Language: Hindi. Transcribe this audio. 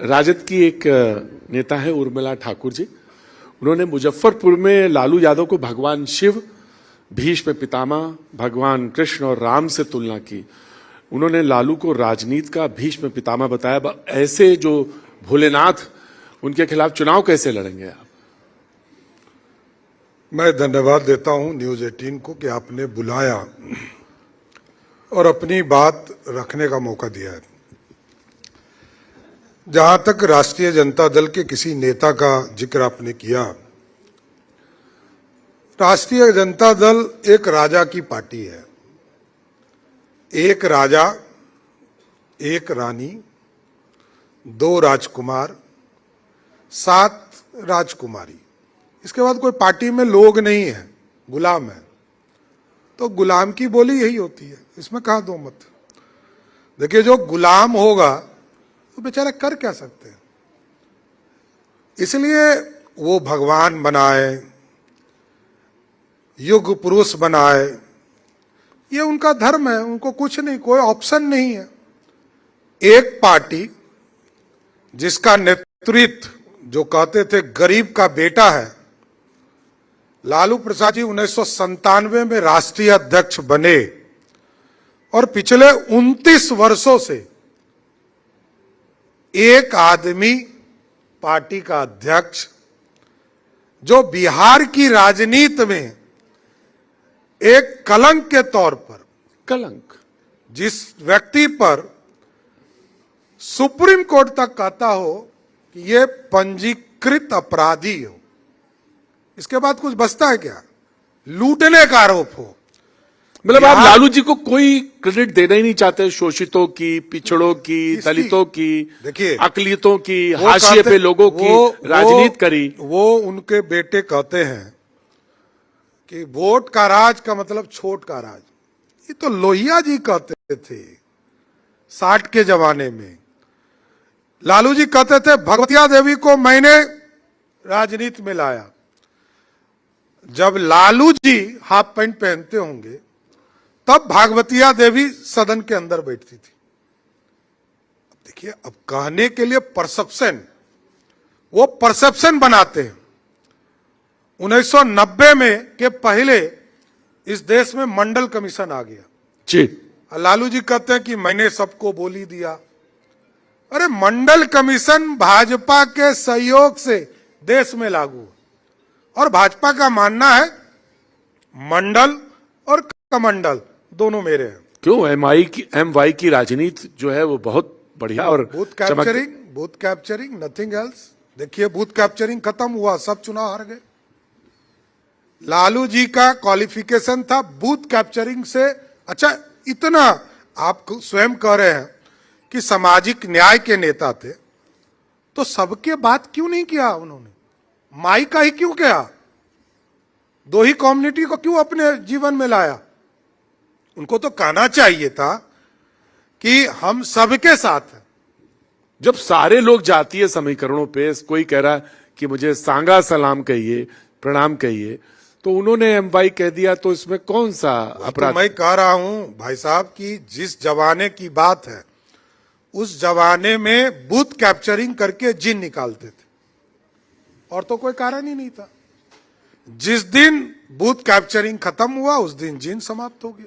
राजद की एक नेता है उर्मिला ठाकुर जी। उन्होंने मुजफ्फरपुर में लालू यादव को भगवान शिव, भीष्म पितामह, भगवान कृष्ण और राम से तुलना की। उन्होंने लालू को राजनीति का भीष्म पितामह बताया। ऐसे जो भोलेनाथ, उनके खिलाफ चुनाव कैसे लड़ेंगे आप? मैं धन्यवाद देता हूं न्यूज़ 18 को कि आपने बुलाया और अपनी बात रखने का मौका दिया है। जहां तक राष्ट्रीय जनता दल के किसी नेता का जिक्र आपने किया, राष्ट्रीय जनता दल एक राजा की पार्टी है। एक राजा, एक रानी, 2 राजकुमार, 7 राजकुमारी। इसके बाद कोई पार्टी में लोग नहीं है, गुलाम है। तो गुलाम की बोली यही होती है, इसमें कहाँ दो मत। देखिए, जो गुलाम होगा तो बेचारा कर क्या सकते हैं। इसलिए वो भगवान बनाए, युग पुरुष बनाए, ये उनका धर्म है। उनको कुछ नहीं, कोई ऑप्शन नहीं है। एक पार्टी जिसका नेतृत्व, जो कहते थे गरीब का बेटा है, लालू प्रसाद जी 1997 में राष्ट्रीय अध्यक्ष बने और पिछले 29 वर्षों से एक आदमी पार्टी का अध्यक्ष, जो बिहार की राजनीति में एक कलंक के तौर पर, कलंक, जिस व्यक्ति पर सुप्रीम कोर्ट तक कहता हो कि ये पंजीकृत अपराधी हो, इसके बाद कुछ बचता है क्या? लूटने का आरोप हो। मतलब आप लालू जी को कोई क्रेडिट देना ही नहीं चाहते? शोषितों की, पिछड़ों की, दलितों की, देखिए, अकलियतों की, हाशिए पे लोगों की राजनीति करी। वो उनके बेटे कहते हैं कि वोट का राज का मतलब छोट का राज। ये तो लोहिया जी कहते थे 60 के जमाने में। लालू जी कहते थे भगवतिया देवी को मैंने राजनीति में लाया। जब लालू जी हाफ पैंट पहनते होंगे तब भागवतिया देवी सदन के अंदर बैठती थी। देखिए, अब कहने के लिए परसेप्शन, वो परसेप्शन बनाते हैं। 1990 में के पहले इस देश में मंडल कमीशन आ गया जी। लालू जी कहते हैं कि मैंने सबको बोली दिया। अरे, मंडल कमीशन भाजपा के सहयोग से देश में लागू, और भाजपा का मानना है मंडल और कमंडल दोनों मेरे हैं। क्यों? एमवाई की राजनीति जो है वो बहुत बढ़िया और बूथ कैप्चरिंग, नथिंग एल्स। देखिए, बूथ कैप्चरिंग खत्म हुआ, सब चुनाव हार गए। लालू जी का क्वालिफिकेशन था बूथ कैप्चरिंग से। अच्छा, इतना आप स्वयं कह रहे हैं कि सामाजिक न्याय के नेता थे, तो सबके बात क्यों नहीं किया उन्होंने? माई का ही क्यों किया? 2 ही कम्युनिटी को क्यों अपने जीवन में लाया? उनको तो कहना चाहिए था कि हम सबके साथ हैं। जब सारे लोग जातीय समीकरणों पे, कोई कह रहा कि मुझे सांगा सलाम कहिए, प्रणाम कहिए, तो उन्होंने एमवाई कह दिया, तो इसमें कौन सा अपराध? तो मैं कह रहा हूं भाई साहब की जिस जमाने की बात है, उस जमाने में बूथ कैप्चरिंग करके जिन निकालते थे, और तो कोई कारण ही नहीं था। जिस दिन बूथ कैप्चरिंग खत्म हुआ उस दिन जिन समाप्त हो गया।